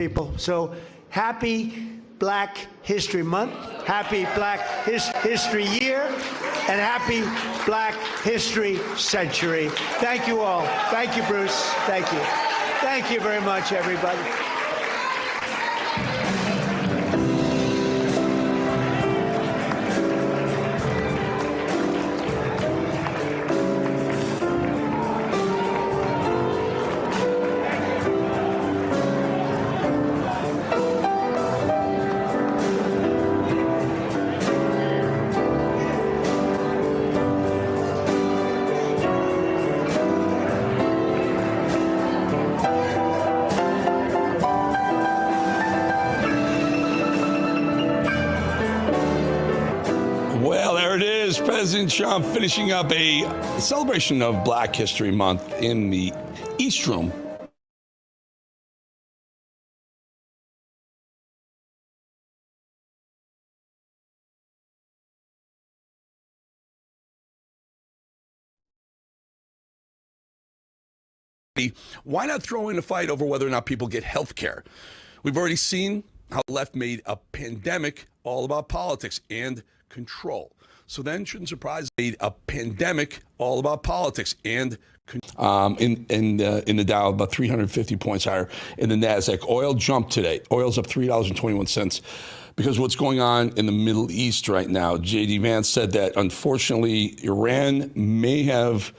people. So happy Black History Month, happy Black History Year, and happy Black History Century. Thank you all. Thank you, Bruce. Thank you. Thank you very much, everybody. President Trump finishing up a celebration of Black History Month in the East Room. Why not throw in a fight over whether or not people get health care? We've already seen how the left made a pandemic all about politics and control. So then, shouldn't surprise me, a pandemic all about politics and in the Dow, about 350 points higher. In the NASDAQ, oil jumped today. Oil's up $3.21 because what's going on in the Middle East right now. J.D. Vance said that, unfortunately, Iran may have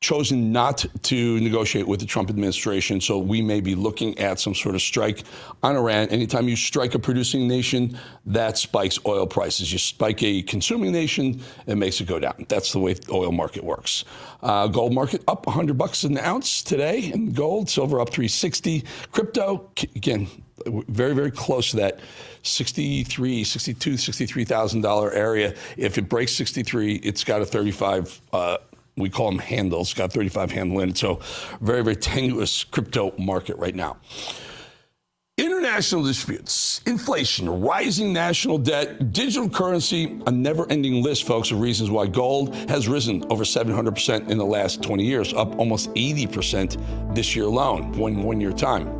chosen not to negotiate with the Trump administration, so we may be looking at some sort of strike on Iran. Anytime you strike a producing nation, that spikes oil prices. You spike a consuming nation, it makes it go down. That's the way the oil market works. Gold market up $100 an ounce today in gold, silver up $360. Crypto, again, very, very close to that $63,000 area. If it breaks 63, it's got a 35, we call them handles. It's got 35 handle in it. So very, very tenuous crypto market right now. International disputes, inflation, rising national debt, digital currency, a never-ending list, folks, of reasons why gold has risen over 700% in the last 20 years, up almost 80% this year alone, one year time.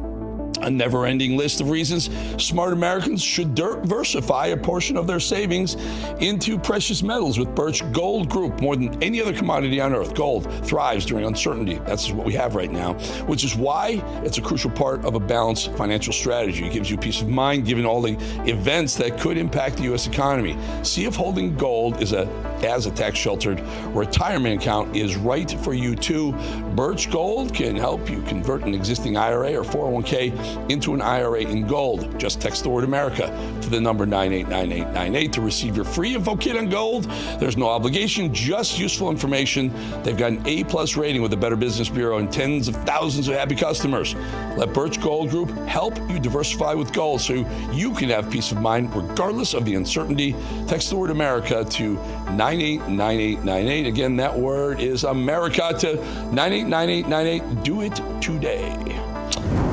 A never-ending list of reasons smart Americans should diversify a portion of their savings into precious metals with Birch Gold Group. More than any other commodity on earth, gold thrives during uncertainty. That's what we have right now, which is why it's a crucial part of a balanced financial strategy. It gives you peace of mind given all the events that could impact the U.S. economy. See if holding gold as a tax-sheltered retirement account is right for you, too. Birch Gold can help you convert an existing IRA or 401k into an IRA in gold. Just text the word America to the number 989898 to receive your free info kit on gold. There's no obligation, just useful information. They've got an A+ rating with the Better Business Bureau and tens of thousands of happy customers. Let Birch Gold Group help you diversify with gold so you can have peace of mind regardless of the uncertainty. Text the word America to 989898. Again, that word is America to 989898. Do it today.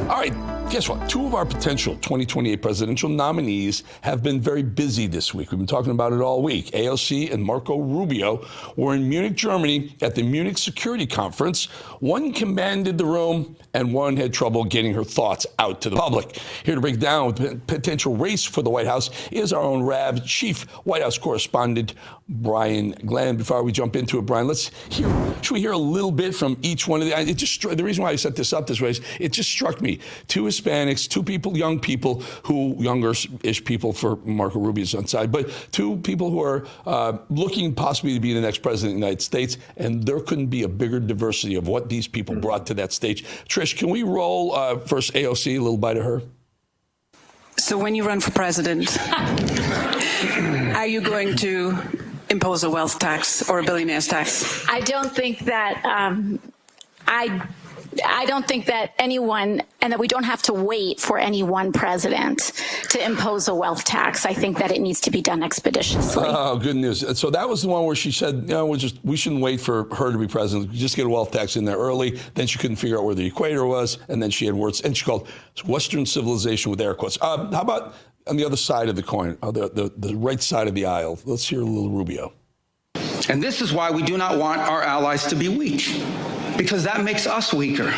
All right. Guess what? Two of our potential 2028 presidential nominees have been very busy this week. We've been talking about it all week. AOC and Marco Rubio were in Munich, Germany at the Munich Security Conference. One commanded the room and one had trouble getting her thoughts out to the public. Here to break down the potential race for the White House is our own RAV chief White House correspondent, Brian Glenn. Before we jump into it, Brian, should we hear a little bit from each one of the reason why I set this up this way is it just struck me. Two Hispanics, two people, young people who, younger-ish people for Marco Rubio's side, but two people who are looking possibly to be the next president of the United States, and there couldn't be a bigger diversity of what these people brought to that stage. Trish, can we roll first AOC, a little bite of her? So when you run for president, are you going to impose a wealth tax or a billionaire's tax? I don't think that I don't think that anyone, and that we don't have to wait for any one president to impose a wealth tax. I think that it needs to be done expeditiously. Oh, good news. So that was the one where she said, we shouldn't wait for her to be president. Just get a wealth tax in there early. Then she couldn't figure out where the equator was. And then she had words, and she called Western civilization with air quotes. How about on the other side of the coin, the right side of the aisle? Let's hear a little Rubio. And this is why we do not want our allies to be weak, because that makes us weaker.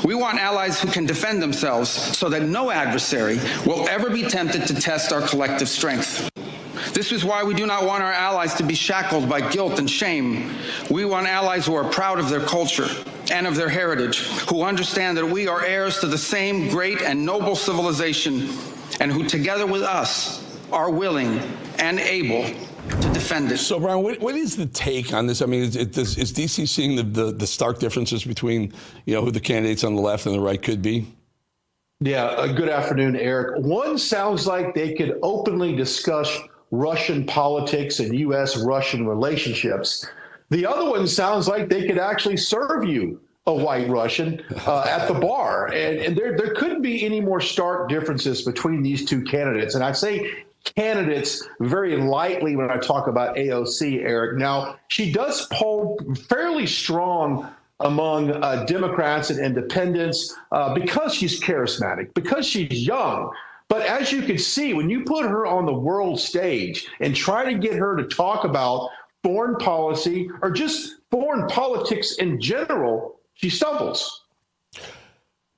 We want allies who can defend themselves so that no adversary will ever be tempted to test our collective strength. This is why we do not want our allies to be shackled by guilt and shame. We want allies who are proud of their culture and of their heritage, who understand that we are heirs to the same great and noble civilization, and who together with us are willing and able to defend it. So, Brian, what is the take on this? I mean, is D.C. seeing the stark differences between, who the candidates on the left and the right could be? Yeah, good afternoon, Eric. One sounds like they could openly discuss Russian politics and U.S.-Russian relationships. The other one sounds like they could actually serve you a white Russian at the bar. And there couldn't be any more stark differences between these two candidates. And I say candidates very lightly when I talk about AOC, Eric. Now, she does poll fairly strong among Democrats and independents because she's charismatic, because she's young. But as you can see, when you put her on the world stage and try to get her to talk about foreign policy or just foreign politics in general, she stumbles.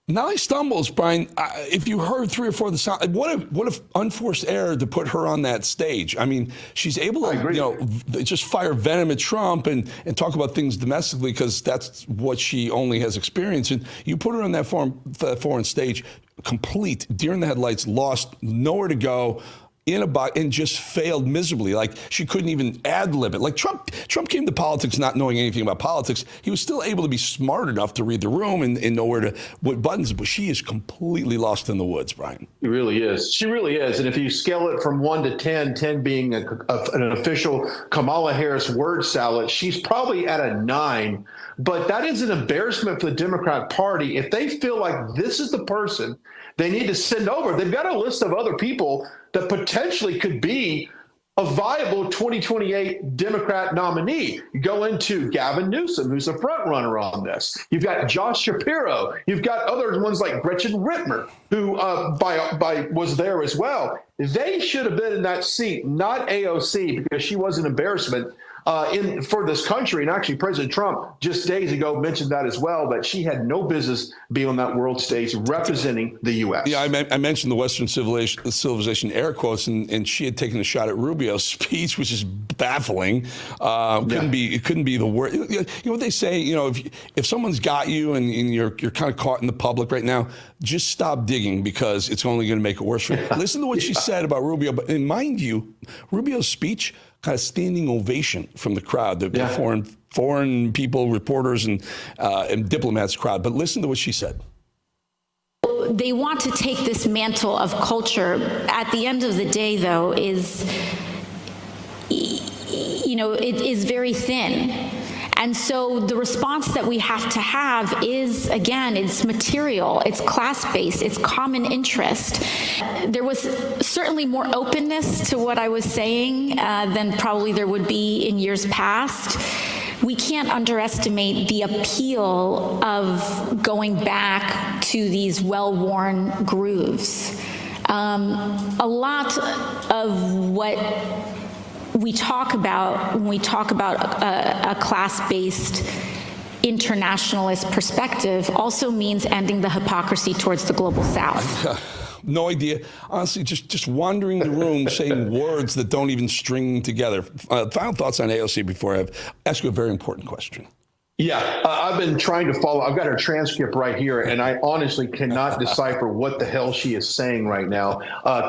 Not only stumbles, Brian. If you heard 3 or 4 of the sound, what if unforced error to put her on that stage? I mean, she's able to, just fire venom at Trump and talk about things domestically because that's what she only has experience in. You put her on that foreign stage, complete, deer in the headlights, lost, nowhere to go, in a box, and just failed miserably. Like she couldn't even ad-lib it. Like Trump came to politics not knowing anything about politics. He was still able to be smart enough to read the room and know what buttons, but she is completely lost in the woods, Brian. She really is. She really is. And if you scale it from 1 to 10, 10 being an official Kamala Harris word salad, she's probably at a 9. But that is an embarrassment for the Democrat Party. If they feel like this is the person they need to send over, they've got a list of other people that potentially could be a viable 2028 Democrat nominee. You go into Gavin Newsom, who's a front runner on this. You've got Josh Shapiro. You've got other ones like Gretchen Whitmer, who was there as well. They should have been in that seat, not AOC, because she was an embarrassment for this country. And actually, President Trump just days ago mentioned that as well, that she had no business being on that world stage representing the U.S. Yeah, I mentioned the Western civilization air quotes, and she had taken a shot at Rubio's speech, which is baffling. It couldn't be the word. You know what they say? If someone's got you and you're kind of caught in the public right now, just stop digging because it's only going to make it worse for you. Listen to what she said about Rubio. But and mind you, Rubio's speech got a standing ovation from the crowd, the foreign people, reporters, and diplomats crowd. But listen to what she said. They want to take this mantle of culture. At the end of the day, though, it is very thin. And so the response that we have to have is, again, it's material, it's class-based, it's common interest. There was certainly more openness to what I was saying than probably there would be in years past. We can't underestimate the appeal of going back to these well-worn grooves. A lot of what we talk about when we talk about a class-based internationalist perspective also means ending the hypocrisy towards the global South. No idea. Honestly, just wandering the room saying words that don't even string together. Final thoughts on AOC before I ask you a very important question. Yeah, I've been trying to follow. I've got her transcript right here, and I honestly cannot decipher what the hell she is saying right now.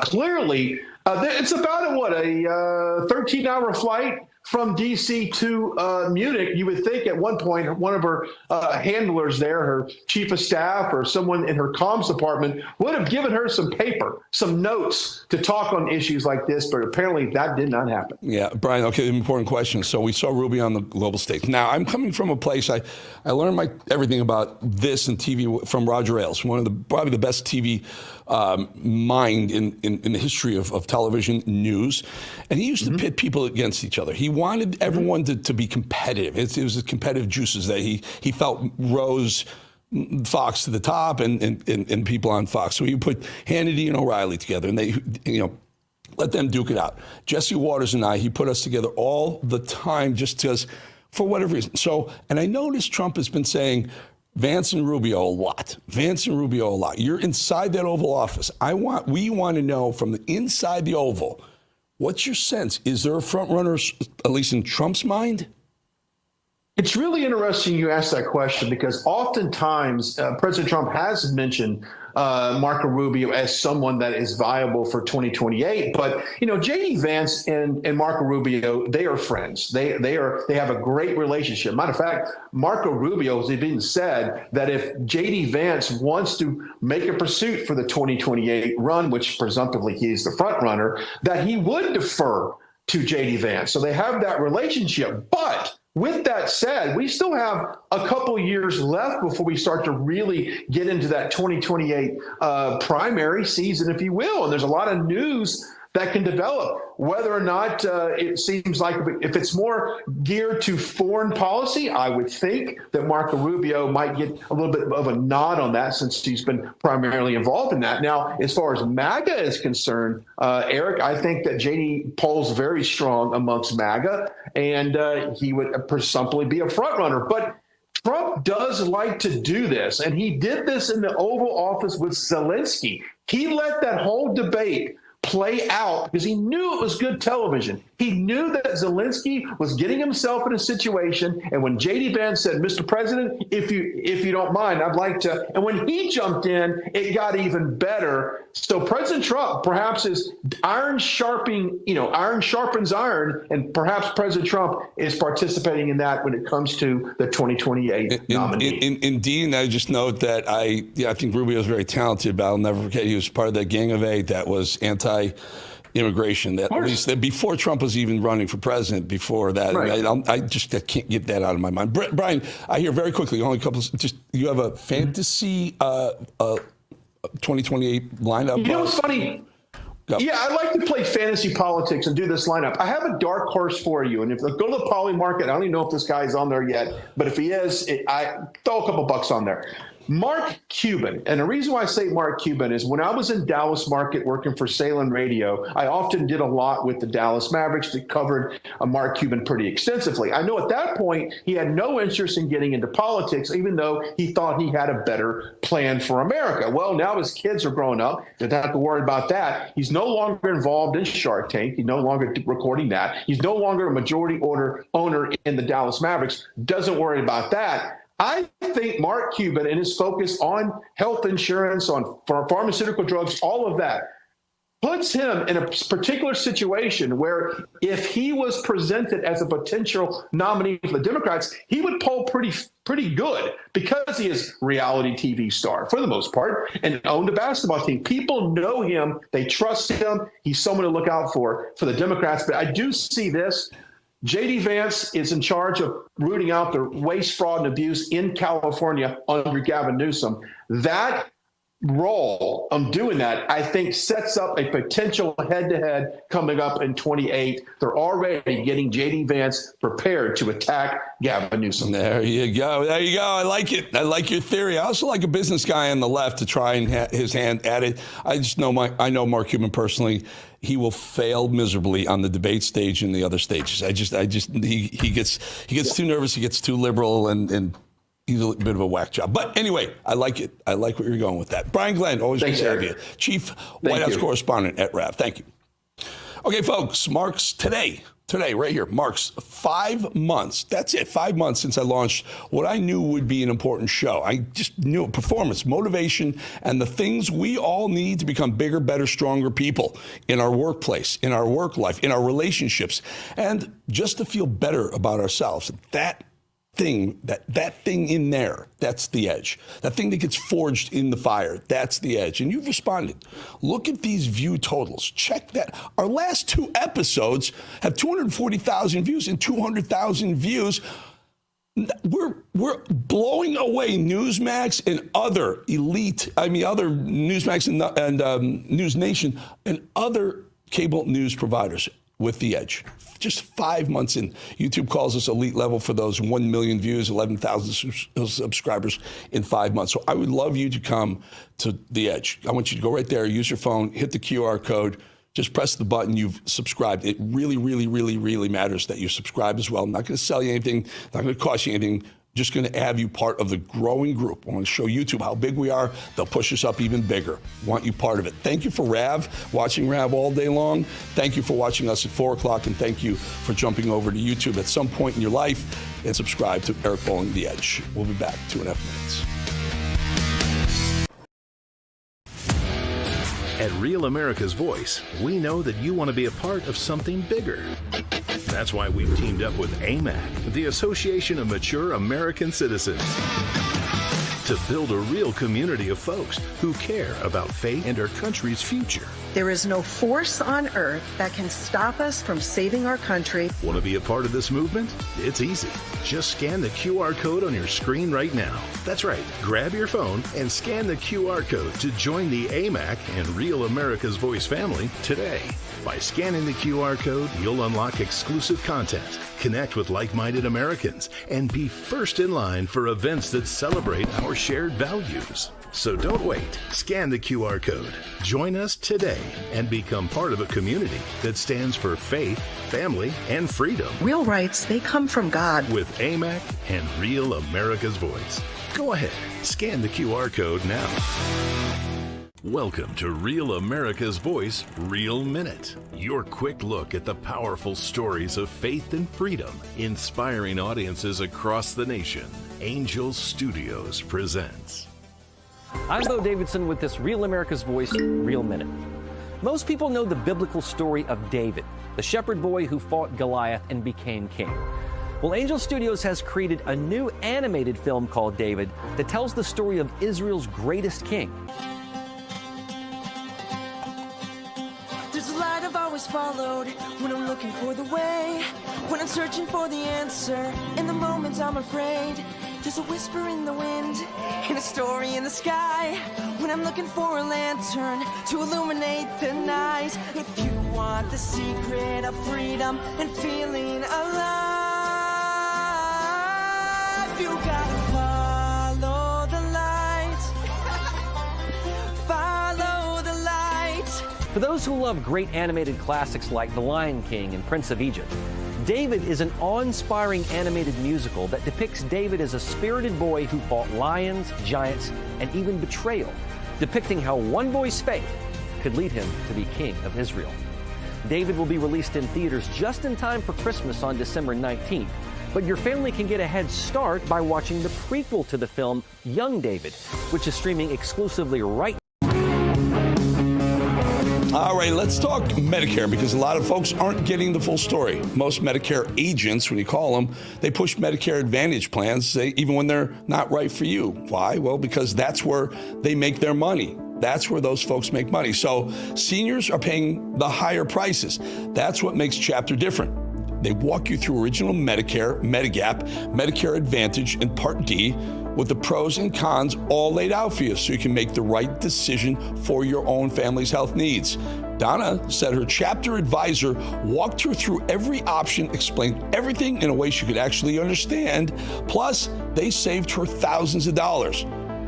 Clearly, it's about a 13-hour flight from D.C. to Munich. You would think at one point one of her handlers there, her chief of staff or someone in her comms department, would have given her some paper, some notes to talk on issues like this, but apparently that did not happen. Yeah, Brian, okay, important question. So we saw Rubio on the global stage. Now, I'm coming from a place, I learned everything about this and TV from Roger Ailes, probably the best TV mind in the history of television news. And he used to pit people against each other. He wanted everyone to be competitive. It was the competitive juices that he felt rose Fox to the top and people on Fox. So he put Hannity and O'Reilly together, and they, let them duke it out. Jesse Waters and he put us together all the time just because, for whatever reason. So, and I noticed Trump has been saying, Vance and Rubio a lot. You're inside that Oval Office. We want to know from the inside the Oval, what's your sense? Is there a front runner, at least in Trump's mind? It's really interesting you ask that question because oftentimes President Trump has mentioned Marco Rubio as someone that is viable for 2028. But, J.D. Vance and Marco Rubio, they are friends. They have a great relationship. Matter of fact, Marco Rubio has even said that if J.D. Vance wants to make a pursuit for the 2028 run, which presumptively he's the front runner, that he would defer to J.D. Vance. So they have that relationship. But with that said, we still have a couple years left before we start to really get into that 2028 primary season, if you will. And there's a lot of news that can develop. Whether or not it seems like if it's more geared to foreign policy, I would think that Marco Rubio might get a little bit of a nod on that since he's been primarily involved in that. Now, as far as MAGA is concerned, Eric, I think that JD polls very strong amongst MAGA, and he would presumptively be a front runner. But Trump does like to do this, and he did this in the Oval Office with Zelensky. He let that whole debate play out because he knew it was good television. He knew that Zelensky was getting himself in a situation. And when J.D. Vance said, Mr. President, if you don't mind, I'd like to. And when he jumped in, it got even better. So President Trump perhaps is iron sharpening, iron sharpens iron. And perhaps President Trump is participating in that when it comes to the 2028 nominee. Indeed. And I just note that I think Rubio is very talented, but I'll never forget he was part of that Gang of Eight that was anti-immigration, at least that before Trump was even running for president. Before that, right. I can't get that out of my mind. Brian, I hear very quickly, only a couple. You have a fantasy 2028 lineup. You know what's funny? Yep. Yeah, I like to play fantasy politics and do this lineup. I have a dark horse for you, and if go to the Poly Market, I don't even know if this guy's on there yet, but if he is, I throw a couple bucks on there. Mark Cuban. And the reason why I say Mark Cuban is when I was in Dallas market working for Salem Radio, I often did a lot with the Dallas Mavericks that covered Mark Cuban pretty extensively. I know at that point he had no interest in getting into politics, even though he thought he had a better plan for America. Well, now his kids are growing up. They don't have to worry about that. He's no longer involved in Shark Tank. He's no longer recording that. He's no longer a majority owner in the Dallas Mavericks. Doesn't worry about that. I think Mark Cuban and his focus on health insurance, on pharmaceutical drugs, all of that, puts him in a particular situation where if he was presented as a potential nominee for the Democrats, he would poll pretty good because he is a reality TV star for the most part and owned a basketball team. People know him. They trust him. He's someone to look out for the Democrats. But I do see this. J.D. Vance is in charge of rooting out the waste, fraud, and abuse in California under Gavin Newsom. That role of doing that, I think, sets up a potential head-to-head coming up in 28. They're already getting J.D. Vance prepared to attack Gavin Newsom. There you go. I like it. I like your theory. I also like a business guy on the left to try and his hand at it. I know Mark Cuban personally. He will fail miserably on the debate stage and the other stages. He gets too nervous. He gets too liberal, and he's a bit of a whack job. But anyway, I like it. I like where you're going with that. Brian Glenn, always good to have you. Chief White House correspondent at RAV. Thank you. Okay, folks, marks today, right here, marks 5 months. That's it, 5 months since I launched what I knew would be an important show. I just knew performance, motivation, and the things we all need to become bigger, better, stronger people in our workplace, in our work life, in our relationships, and just to feel better about ourselves. That thing in there, that's the edge. That thing that gets forged in the fire, that's the edge. And you've responded. Look at these view totals. Check that. Our last 2 episodes have 240,000 views and 200,000 views. We're blowing away Newsmax and other other Newsmax and News Nation and other cable news providers with the edge. Just 5 months in. YouTube calls us elite level for those 1 million views, 11,000 subscribers in 5 months. So I would love you to come to the edge. I want you to go right there, use your phone, hit the QR code, just press the button, you've subscribed. It really, really, really, really matters that you subscribe as well. I'm not going to sell you anything, not going to cost you anything. just going to have you part of the growing group. I want to show YouTube how big we are. They'll push us up even bigger. Want you part of it. Thank you for Rav, watching Rav all day long. Thank you for watching us at 4 o'clock, and thank you for jumping over to YouTube at some point in your life and subscribe to Eric Bolling, The Edge. We'll be back 2.5 minutes. At Real America's Voice, we know that you want to be a part of something bigger. That's why we've teamed up with AMAC, the Association of Mature American Citizens, to build a real community of folks who care about faith and our country's future. There is no force on earth that can stop us from saving our country. Want to be a part of this movement? It's easy. Just scan the QR code on your screen right now. That's right. Grab your phone and scan the QR code to join the AMAC and Real America's Voice family today. By scanning the QR code, you'll unlock exclusive content, connect with like-minded Americans, and be first in line for events that celebrate our shared values. So don't wait. Scan the QR code. Join us today and become part of a community that stands for faith, family, and freedom. Real rights, they come from God. With AMAC and Real America's Voice. Go ahead, scan the QR code now. Welcome to Real America's Voice, Real Minute. Your quick look at the powerful stories of faith and freedom, inspiring audiences across the nation. Angel Studios presents. I'm Bo Davidson with this Real America's Voice, Real Minute. Most people know the biblical story of David, the shepherd boy who fought Goliath and became king. Well, Angel Studios has created a new animated film called David that tells the story of Israel's greatest king. There's a light I've always followed when I'm looking for the way, when I'm searching for the answer, in the moments I'm afraid. There's a whisper in the wind, and a story in the sky, when I'm looking for a lantern to illuminate the night. If you want the secret of freedom and feeling alive, you gotta follow the light. Follow the light. For those who love great animated classics like The Lion King and Prince of Egypt, David is an awe-inspiring animated musical that depicts David as a spirited boy who fought lions, giants, and even betrayal, depicting how one boy's faith could lead him to be king of Israel. David will be released in theaters just in time for Christmas on December 19th, but your family can get a head start by watching the prequel to the film, Young David, which is streaming exclusively right now. All right, let's talk Medicare, because a lot of folks aren't getting the full story. Most Medicare agents, when you call them, they push Medicare Advantage plans, even when they're not right for you. Why? Well, because that's where they make their money. That's where those folks make money. So seniors are paying the higher prices. That's what makes Chapter different. They walk you through original Medicare, Medigap, Medicare Advantage, and Part D, with the pros and cons all laid out for you so you can make the right decision for your own family's health needs. Donna said her Chapter advisor walked her through every option, explained everything in a way she could actually understand. Plus, they saved her thousands of dollars.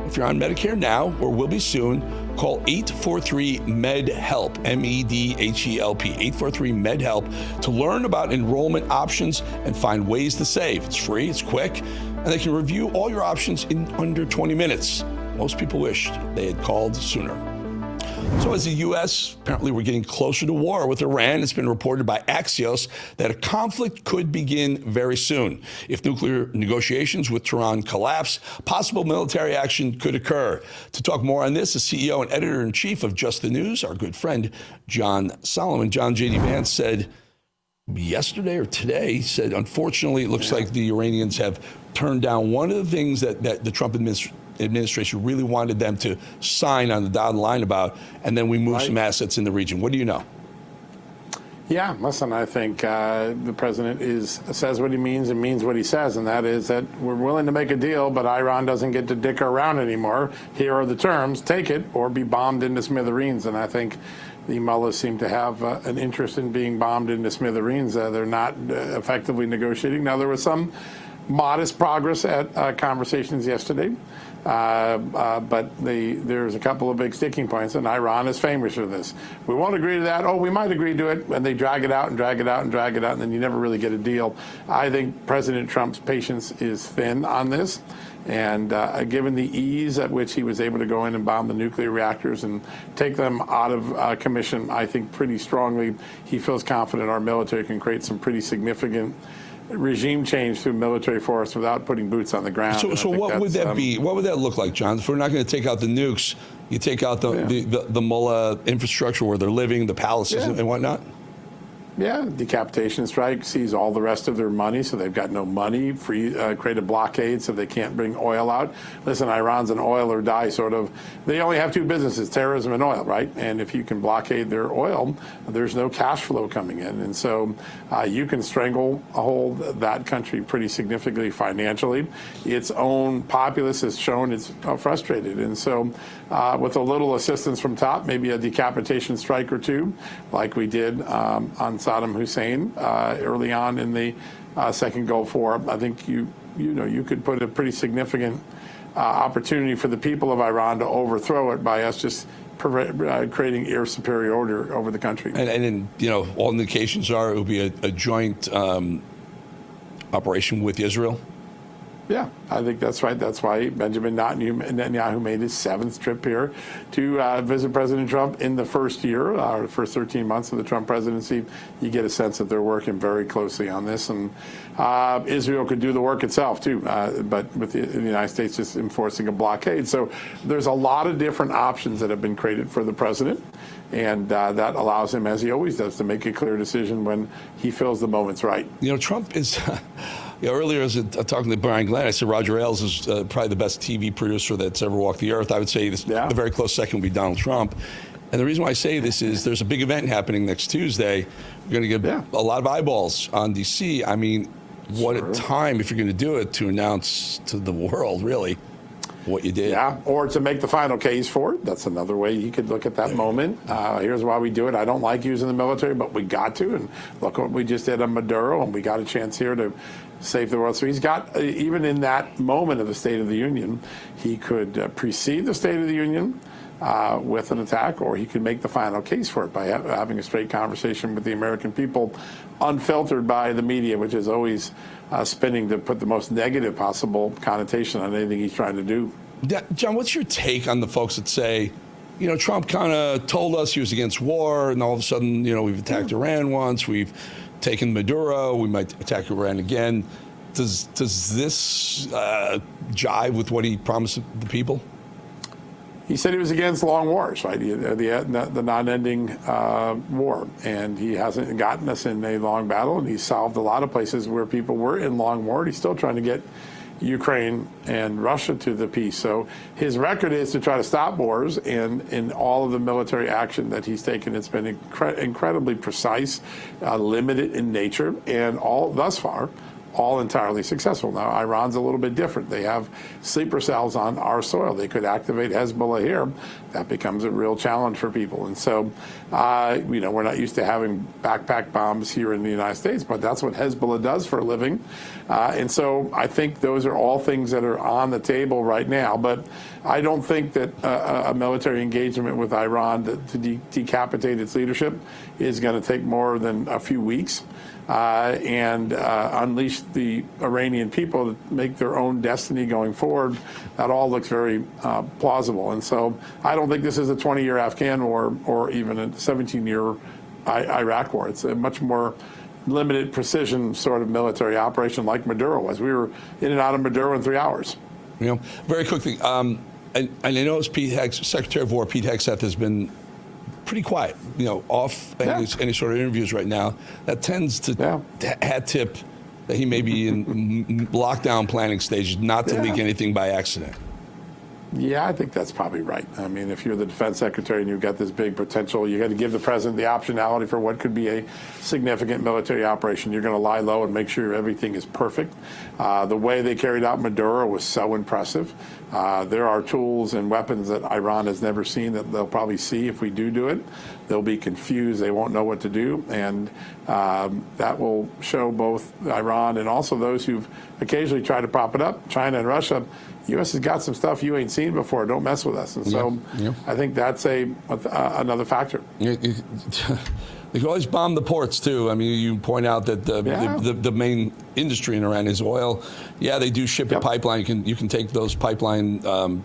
If you're on Medicare now or will be soon, call 843-MED-HELP, MEDHELP, 843-MED-HELP, to learn about enrollment options and find ways to save. It's free, it's quick, and they can review all your options in under 20 minutes. Most people wished they had called sooner. So as the U.S., apparently we're getting closer to war with Iran. It's been reported by Axios that a conflict could begin very soon. If nuclear negotiations with Tehran collapse, possible military action could occur. To talk more on this, the CEO and editor-in-chief of Just the News, our good friend John Solomon. John, J.D. Vance said yesterday or today, he said, unfortunately, it looks like the Iranians have turned down one of the things that the Trump administration really wanted them to sign on the dotted line about, and then we move some assets in the region. What do you know? Yeah, listen, I think the president says what he means and means what he says, and that is that we're willing to make a deal, but Iran doesn't get to dick around anymore. Here are the terms, take it or be bombed into smithereens. And I think the mullahs seem to have an interest in being bombed into smithereens. They're not effectively negotiating. Now, there was some modest progress at conversations yesterday. But there's a couple of big sticking points, and Iran is famous for this. We won't agree to that. Oh, we might agree to it, and they drag it out and drag it out and drag it out, and then you never really get a deal. I think President Trump's patience is thin on this. And given the ease at which he was able to go in and bomb the nuclear reactors and take them out of commission, I think pretty strongly he feels confident our military can create some pretty significant regime change through military force without putting boots on the ground. So what would that be? What would that look like, John? If we're not going to take out the nukes, you take out the mullah infrastructure where they're living, the palaces and whatnot? Yeah, decapitation strike, seize all the rest of their money so they've got no money, create a blockade so they can't bring oil out. Listen, Iran's an oil or die sort of. They only have two businesses, terrorism and oil, right? And if you can blockade their oil, there's no cash flow coming in. And so you can stranglehold that country pretty significantly financially. Its own populace has shown it's frustrated. And so with a little assistance from top, maybe a decapitation strike or two, like we did on Saddam Hussein early on in the second Gulf War, I think you could put a pretty significant opportunity for the people of Iran to overthrow it by us just creating air superiority over the country. And all indications are it will be a joint operation with Israel. Yeah, I think that's right. That's why Benjamin Netanyahu made his 7th trip here to visit President Trump in the first year, the first 13 months of the Trump presidency. You get a sense that they're working very closely on this. And Israel could do the work itself, too, but with the United States just enforcing a blockade. So there's a lot of different options that have been created for the president. And that allows him, as he always does, to make a clear decision when he feels the moment's right. Trump is... earlier, I was talking to Brian Glenn. I said Roger Ailes is probably the best TV producer that's ever walked the earth. I would say the very close second would be Donald Trump. And the reason why I say this is there's a big event happening next Tuesday. You're going to get a lot of eyeballs on D.C. I mean, what a time, if you're going to do it, to announce to the world, really, what you did. Yeah, or to make the final case for it. That's another way you could look at that moment. Here's why we do it. I don't like using the military, but we got to. And look what we just did on Maduro, and we got a chance here to save the world. So he's got, even in that moment of the State of the Union, he could precede the State of the Union with an attack, or he could make the final case for it by having a straight conversation with the American people, unfiltered by the media, which is always spinning to put the most negative possible connotation on anything he's trying to do. John, what's your take on the folks that say, Trump kind of told us he was against war, and all of a sudden, we've attacked Iran once, we've taken Maduro, we might attack Iran again. Does this jive with what he promised the people? He said he was against long wars, right? The non-ending war, and he hasn't gotten us in a long battle, and he's solved a lot of places where people were in long war. He's still trying to get Ukraine and Russia to the peace. So his record is to try to stop wars, and in all of the military action that he's taken, it's been incredibly precise, limited in nature, and all thus far, all entirely successful. Now, Iran's a little bit different. They have sleeper cells on our soil. They could activate Hezbollah here. That becomes a real challenge for people. And so, we're not used to having backpack bombs here in the United States, but that's what Hezbollah does for a living. And so I think those are all things that are on the table right now. But I don't think that a military engagement with Iran to decapitate its leadership is going to take more than a few weeks. And unleash the Iranian people to make their own destiny going forward. That all looks very plausible. And so I don't think this is a 20-year Afghan war or even a 17-year Iraq war. It's a much more limited precision sort of military operation like Maduro was. We were in and out of Maduro in 3 hours. Very quickly, and I know Secretary of War Pete Hegseth has been pretty quiet, off any sort of interviews right now. That tends to hat tip that he may be in lockdown planning stages, not to leak anything by accident. Yeah, I think that's probably right. I mean, if you're the defense secretary and you've got this big potential, you got to give the president the optionality for what could be a significant military operation. You're going to lie low and make sure everything is perfect. The way they carried out Maduro was so impressive. There are tools and weapons that Iran has never seen that they'll probably see if we do it. They'll be confused. They won't know what to do. And that will show both Iran and also those who've occasionally try to prop it up. China and Russia. U.S. has got some stuff you ain't seen before. Don't mess with us. And so I think that's another factor. They can always bomb the ports, too. I mean, you point out that the main industry in Iran is oil. Yeah, they do ship a pipeline. You can take those pipeline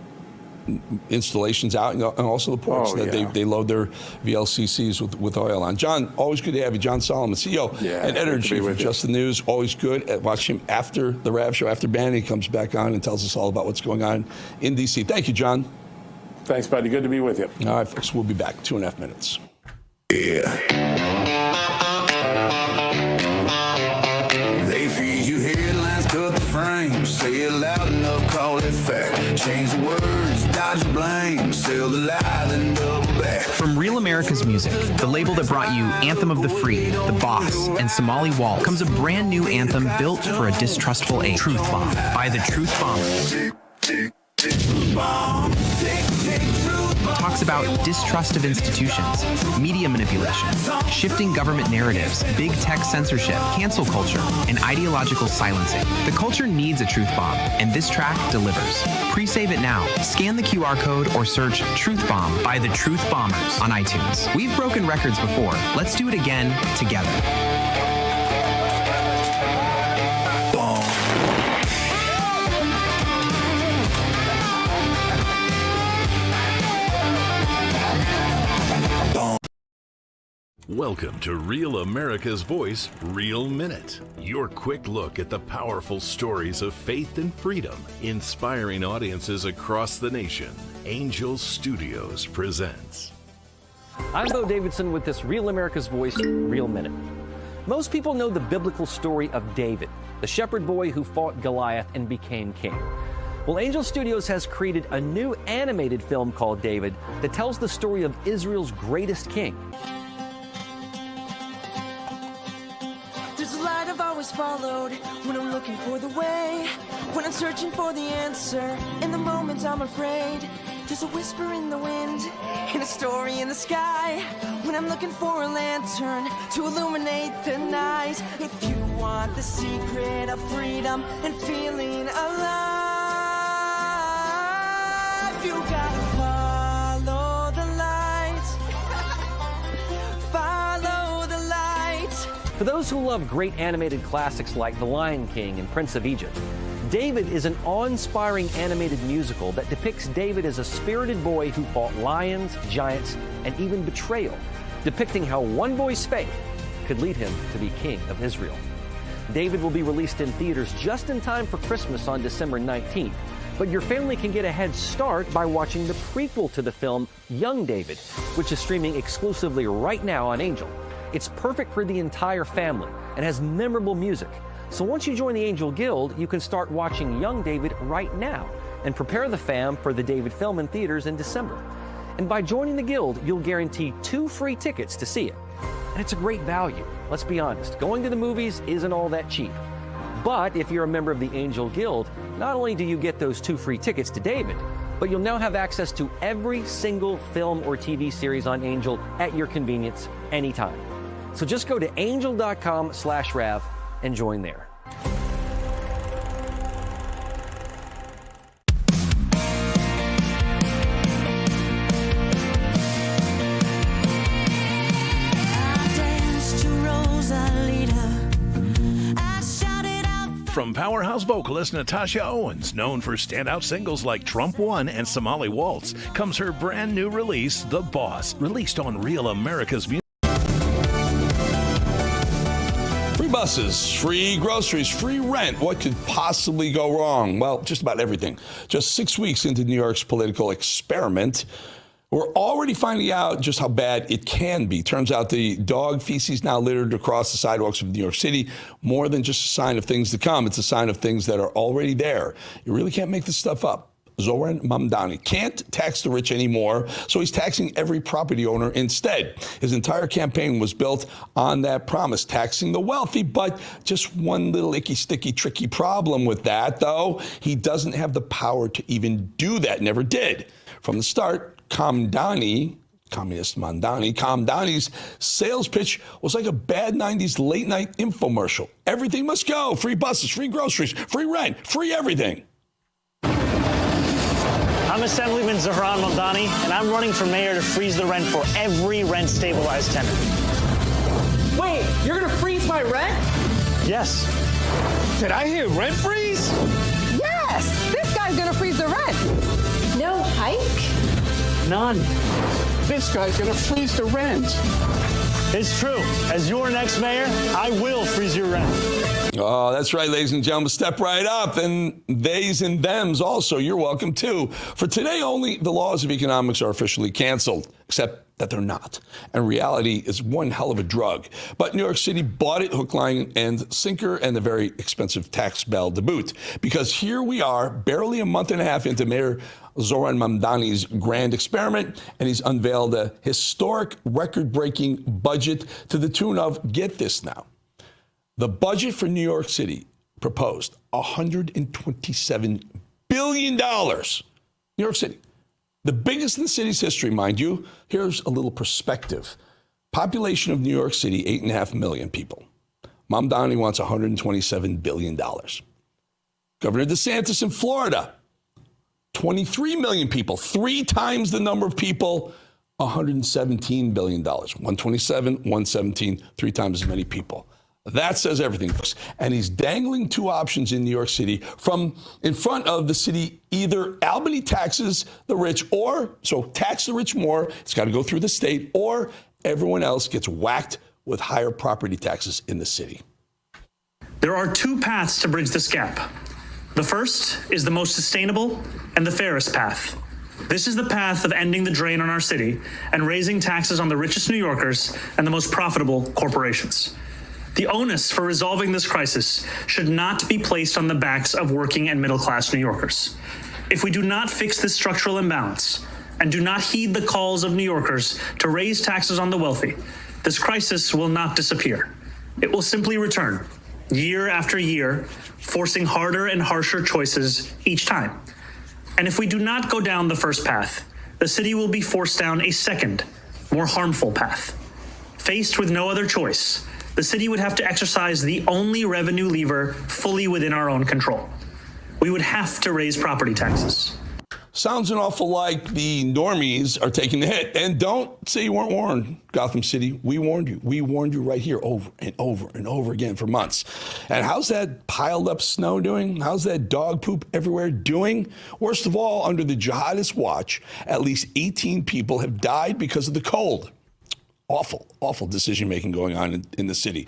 installations out, and also the ports that they load their VLCCs with oil on. John, always good to have you. John Solomon, CEO and editor-in-chief of Just the News. Always good. Watch him after the Rav Show, after Bannon comes back on and tells us all about what's going on in D.C. Thank you, John. Thanks, buddy. Good to be with you. All right, folks, we'll be back 2.5 minutes. They feed you headlines, cut the frame, say it loud enough, call it fact. Change the words, dodge the blame, sell the lie, then double back. From Real America's Music, the label that brought you Anthem of the Free, The Boss, and Somali Waltz, comes a brand new anthem built for a distrustful age. Truth Bomb by the Truth Bombers. Talks about distrust of institutions, media manipulation, shifting government narratives, big tech censorship, cancel culture, and ideological silencing. The culture needs a truth bomb, and this track delivers. Pre-save it now. Scan the QR code or search Truth Bomb by the Truth Bombers on iTunes. We've broken records before. Let's do it again together. Welcome to Real America's Voice, Real Minute. Your quick look at the powerful stories of faith and freedom, inspiring audiences across the nation. Angel Studios presents. I'm Bo Davidson with this Real America's Voice, Real Minute. Most people know the biblical story of David, the shepherd boy who fought Goliath and became king. Well, Angel Studios has created a new animated film called David that tells the story of Israel's greatest king. Followed when I'm looking for the way, when I'm searching for the answer, in the moments I'm afraid. There's a whisper in the wind, and a story in the sky, when I'm looking for a lantern to illuminate the night. If you want the secret of freedom and feeling alive, you gotta follow the light. Follow the light. For those who love great animated classics like The Lion King and Prince of Egypt, David is an awe-inspiring animated musical that depicts David as a spirited boy who fought lions, giants, and even betrayal, depicting how one boy's faith could lead him to be king of Israel. David will be released in theaters just in time for Christmas on December 19th, but your family can get a head start by watching the prequel to the film, Young David, which is streaming exclusively right now on Angel. It's perfect for the entire family and has memorable music. So once you join the Angel Guild, you can start watching Young David right now and prepare the fam for the David film in theaters in December. And by joining the Guild, you'll guarantee 2 free tickets to see it. And it's a great value. Let's be honest, going to the movies isn't all that cheap. But if you're a member of the Angel Guild, not only do you get those 2 free tickets to David, but you'll now have access to every single film or TV series on Angel at your convenience anytime. So just go to angel.com/Rav and join there. From powerhouse vocalist Natasha Owens, known for standout singles like Trump One and Somali Waltz, comes her brand new release, The Boss, released on Real America's Music. Free buses, free groceries, free rent. What could possibly go wrong? Well, just about everything. Just 6 weeks into New York's political experiment, we're already finding out just how bad it can be. Turns out the dog feces now littered across the sidewalks of New York City, more than just a sign of things to come. It's a sign of things that are already there. You really can't make this stuff up. Zoran Mamdani can't tax the rich anymore, so he's taxing every property owner instead. His entire campaign was built on that promise, taxing the wealthy, but just one little icky, sticky, tricky problem with that, though. He doesn't have the power to even do that, never did. From the start, Mamdani Communist Mamdani's sales pitch was like a bad 90s late night infomercial. Everything must go. Free buses, free groceries, free rent, free everything. I'm Assemblyman Zahran Mamdani, and I'm running for mayor to freeze the rent for every rent-stabilized tenant. Wait, you're gonna freeze my rent? Yes. Did I hear rent freeze? Yes, this guy's gonna freeze the rent. No hike? None. This guy's gonna freeze the rent. It's true. As your next mayor, I will freeze your rent. Oh, that's right, ladies and gentlemen. Step right up. And theys and thems also. You're welcome, too. For today only, the laws of economics are officially canceled, except that they're not. And reality is one hell of a drug. But New York City bought it hook, line, and sinker, and a very expensive tax bill to boot. Because here we are, barely a month and a half into Mayor Zoran Mamdani's grand experiment, and he's unveiled a historic, record-breaking budget to the tune of, get this now, the budget for New York City proposed $127 billion. New York City, the biggest in the city's history, mind you. Here's a little perspective. Population of New York City, 8.5 million people. Mamdani wants $127 billion. Governor DeSantis in Florida, 23 million people, 3 times the number of people, $117 billion. 127, 117, 3 times as many people. That says everything, folks. And he's dangling 2 options in New York City from in front of the city. Either Albany taxes the rich, or so tax the rich more, it's got to go through the state, or everyone else gets whacked with higher property taxes in the city. There are 2 paths to bridge this gap. The first is the most sustainable and the fairest path. This is the path of ending the drain on our city and raising taxes on the richest New Yorkers and the most profitable corporations. The onus for resolving this crisis should not be placed on the backs of working and middle-class New Yorkers. If we do not fix this structural imbalance and do not heed the calls of New Yorkers to raise taxes on the wealthy, this crisis will not disappear. It will simply return, year after year, forcing harder and harsher choices each time. And if we do not go down the first path, the city will be forced down a second, more harmful path. Faced with no other choice, the city would have to exercise the only revenue lever fully within our own control. We would have to raise property taxes. Sounds an awful like the normies are taking the hit. And don't say you weren't warned, Gotham City. We warned you. We warned you right here over and over and over again for months. And how's that piled up snow doing? How's that dog poop everywhere doing? Worst of all, under the jihadist watch, at least 18 people have died because of the cold. Awful decision-making going on in the city.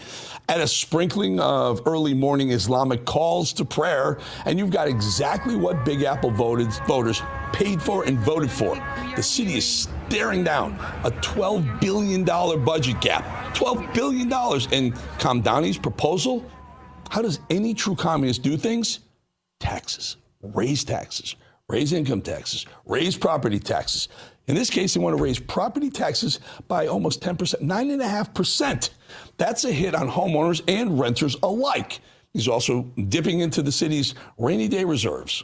At a sprinkling of early morning Islamic calls to prayer, and you've got exactly what Big Apple voters paid for and voted for. The city is staring down a $12 billion budget gap. $12 billion. And Mamdani's proposal? How does any true communist do things? Taxes. Raise income taxes, raise property taxes. In this case, they want to raise property taxes by almost 10%, 9.5%. That's a hit on homeowners and renters alike. He's also dipping into the city's rainy day reserves.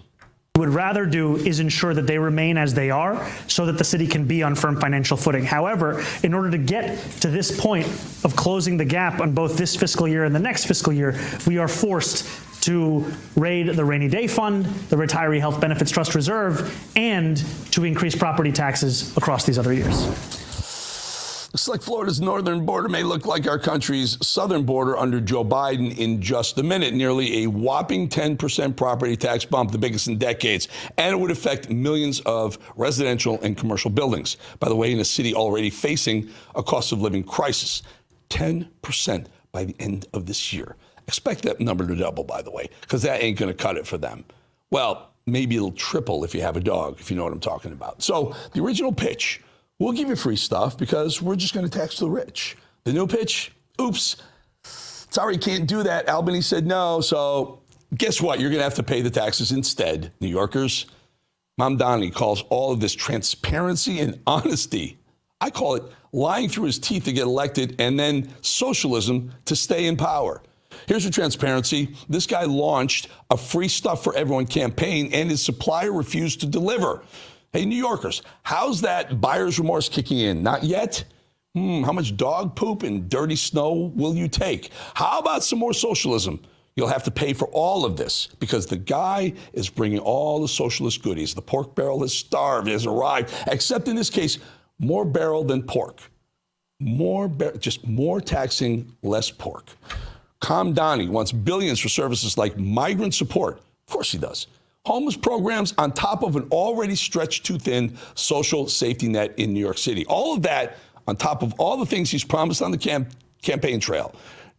What we'd rather do is ensure that they remain as they are so that the city can be on firm financial footing. However, in order to get to this point of closing the gap on both this fiscal year and the next fiscal year, we are forced to raid the rainy day fund, the retiree health benefits trust reserve, and to increase property taxes across these other years. Looks like Florida's northern border may look like our country's southern border under Joe Biden in just a minute. Nearly a whopping 10% property tax bump, the biggest in decades. And it would affect millions of residential and commercial buildings. By the way, in a city already facing a cost of living crisis. 10% by the end of this year. Expect that number to double, by the way, because that ain't going to cut it for them. Well, maybe it'll triple if you have a dog, if you know what I'm talking about. So the original pitch, we'll give you free stuff because we're just going to tax the rich. The new pitch, oops, sorry, can't do that. Albany said no, so guess what? You're going to have to pay the taxes instead, New Yorkers. Mamdani calls all of this transparency and honesty. I call it lying through his teeth to get elected and then socialism to stay in power. Here's your transparency. This guy launched a free stuff for everyone campaign and his supplier refused to deliver. Hey, New Yorkers, how's that buyer's remorse kicking in? Not yet? How much dog poop and dirty snow will you take? How about some more socialism? You'll have to pay for all of this because the guy is bringing all the socialist goodies. The pork barrel has starved, has arrived, except in this case, more barrel than pork. Just more taxing, less pork. Kamdani wants billions for services like migrant support. Of course he does. Homeless programs on top of an already stretched too thin social safety net in New York City. All of that on top of all the things he's promised on the campaign trail.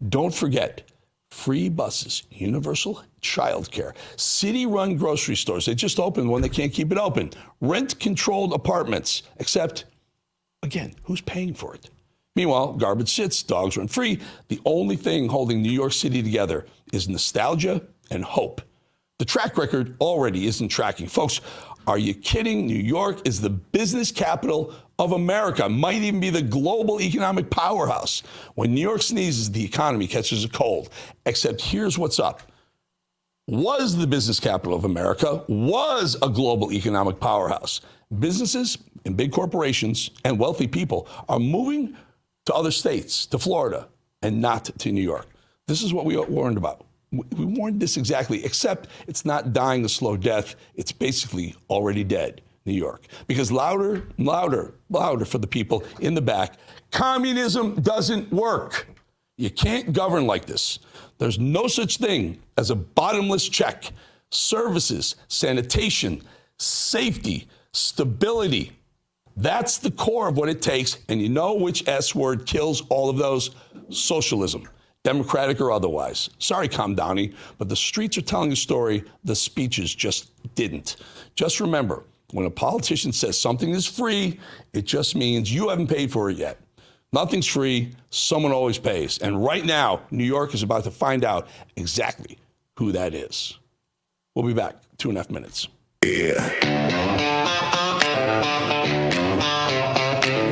Don't forget, free buses, universal childcare, city-run grocery stores. They just opened when they can't keep it open. Rent-controlled apartments, except, again, who's paying for it? Meanwhile, garbage sits, dogs run free. The only thing holding New York City together is nostalgia and hope. The track record already isn't tracking. Folks, are you kidding? New York is the business capital of America, might even be the global economic powerhouse. When New York sneezes, the economy catches a cold. Except here's what's up. Was the business capital of America, was a global economic powerhouse. Businesses and big corporations and wealthy people are moving to other states, to Florida, and not to New York. This is what we warned about. We warned this exactly, except it's not dying a slow death. It's basically already dead, New York. Because louder, louder, louder for the people in the back, communism doesn't work. You can't govern like this. There's no such thing as a bottomless check. Services, sanitation, safety, stability. That's the core of what it takes. And you know which S word kills all of those? Socialism. Democratic or otherwise. Sorry, Kamdani, but the streets are telling a story the speeches just didn't. Just remember, when a politician says something is free, it just means you haven't paid for it yet. Nothing's free. Someone always pays. And right now, New York is about to find out exactly who that is. We'll be back 2.5 minutes. Yeah.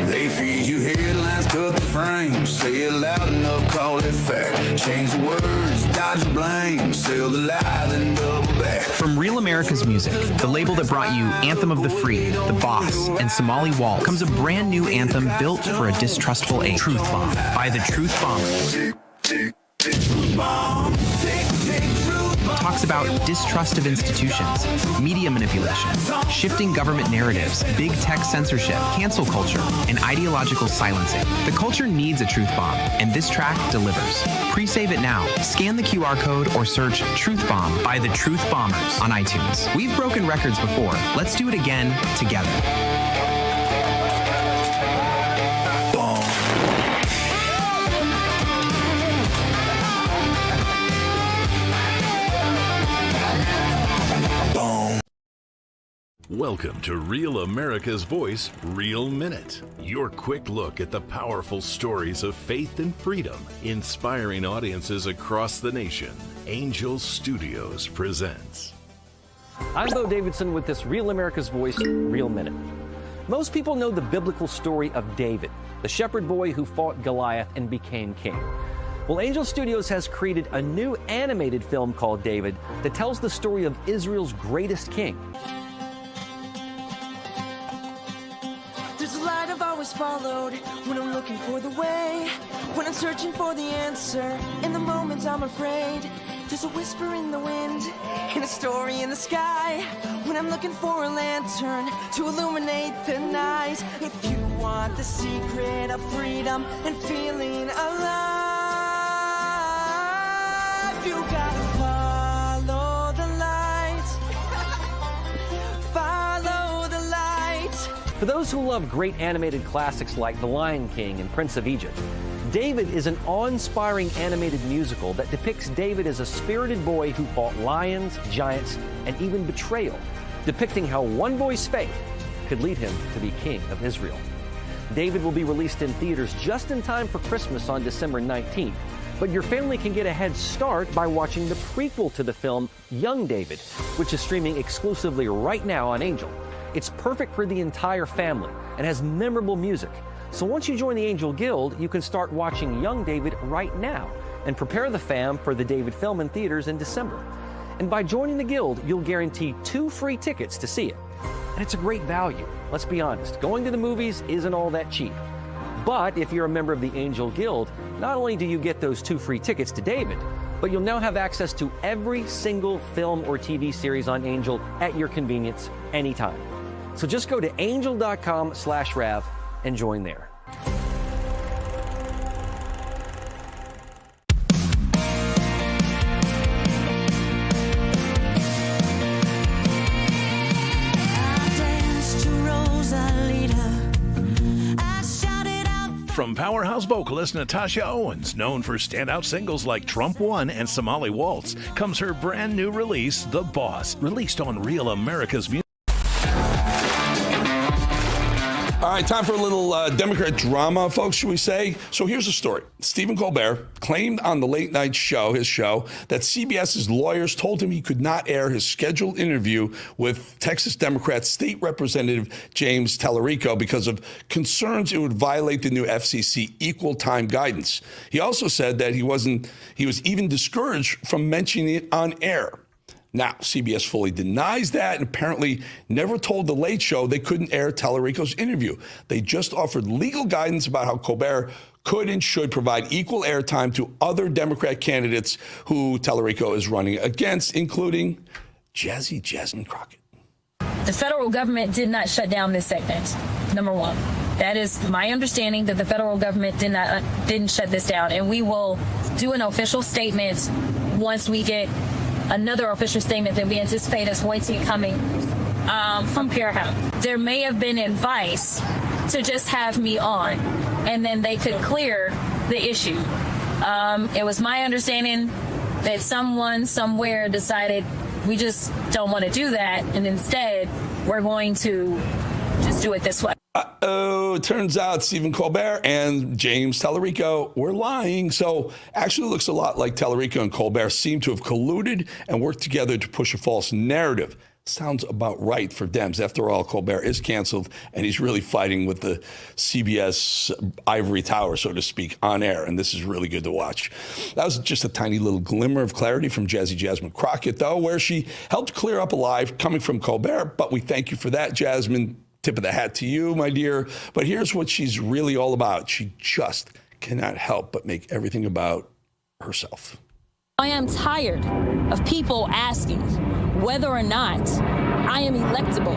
They feed you headlines, cut the frame, say it loud enough, call it fact. Change the words, dodge blame, sell the lie, then double back. From Real America's Music, the label that brought you Anthem of the Free, The Boss, and Somali Waltz, comes a brand new anthem built for a distrustful age. Truth Bomb by the Truth Bombers. Talks about distrust of institutions, media manipulation, shifting government narratives, big tech censorship, cancel culture, and ideological silencing. The culture needs a truth bomb, and this track delivers. Pre-save it now. Scan the QR code or search Truth Bomb by the Truth Bombers on iTunes. We've broken records before. Let's do it again together. Welcome to Real America's Voice, Real Minute. Your quick look at the powerful stories of faith and freedom, inspiring audiences across the nation. Angel Studios presents. I'm Bo Davidson with this Real America's Voice, Real Minute. Most people know the biblical story of David, the shepherd boy who fought Goliath and became king. Well, Angel Studios has created a new animated film called David that tells the story of Israel's greatest king. There's a light I've always followed when I'm looking for the way, when I'm searching for the answer. In the moments I'm afraid, there's a whisper in the wind and a story in the sky. When I'm looking for a lantern to illuminate the night. If you want the secret of freedom and feeling alive, you gotta follow the light. Follow the light. For those who love great animated classics like The Lion King and Prince of Egypt, David is an awe-inspiring animated musical that depicts David as a spirited boy who fought lions, giants, and even betrayal, depicting how one boy's faith could lead him to be king of Israel. David will be released in theaters just in time for Christmas on December 19th, but your family can get a head start by watching the prequel to the film, Young David, which is streaming exclusively right now on Angel. It's perfect for the entire family and has memorable music. So once you join the Angel Guild, you can start watching Young David right now and prepare the fam for the David film in theaters in December. And by joining the Guild, you'll guarantee 2 free tickets to see it. and it's a great value. Let's be honest, going to the movies isn't all that cheap. But if you're a member of the Angel Guild, not only do you get those 2 free tickets to David, but you'll now have access to every single film or TV series on Angel at your convenience anytime. So just go to angel.com/Rav and join there. From powerhouse vocalist Natasha Owens, known for standout singles like Trump One and Somali Waltz, comes her brand new release, The Boss, released on Real America's Music. All right, time for a little Democrat drama, folks, should we say? So here's the story. Stephen Colbert claimed on the late night show, his show, that CBS's lawyers told him he could not air his scheduled interview with Texas Democrat State Representative James Tallarico because of concerns it would violate the new FCC equal time guidance. He also said that he was even discouraged from mentioning it on air. Now, CBS fully denies that and apparently never told The Late Show they couldn't air Tallarico's interview. They just offered legal guidance about how Colbert could and should provide equal airtime to other Democrat candidates who Tallarico is running against, including Jazzy Jasmine Crockett. The federal government did not shut down this segment, number one. That is my understanding, that the federal government didn't shut this down. And we will do an official statement once we get another official statement that we anticipate is going to be coming from Paramount. There may have been advice to just have me on, and then they could clear the issue. It was my understanding that someone somewhere decided we just don't want to do that, and instead we're going to just do it this way. It turns out Stephen Colbert and James Tallarico were lying. So actually looks a lot like Tallarico and Colbert seem to have colluded and worked together to push a false narrative. Sounds about right for Dems. After all, Colbert is canceled, and he's really fighting with the CBS ivory tower, so to speak, on air, and this is really good to watch. That was just a tiny little glimmer of clarity from Jazzy Jasmine Crockett, though, where she helped clear up a lie coming from Colbert, but we thank you for that, Jasmine. Tip of the hat to you, my dear. But here's what she's really all about. She just cannot help but make everything about herself. I am tired of people asking whether or not I am electable.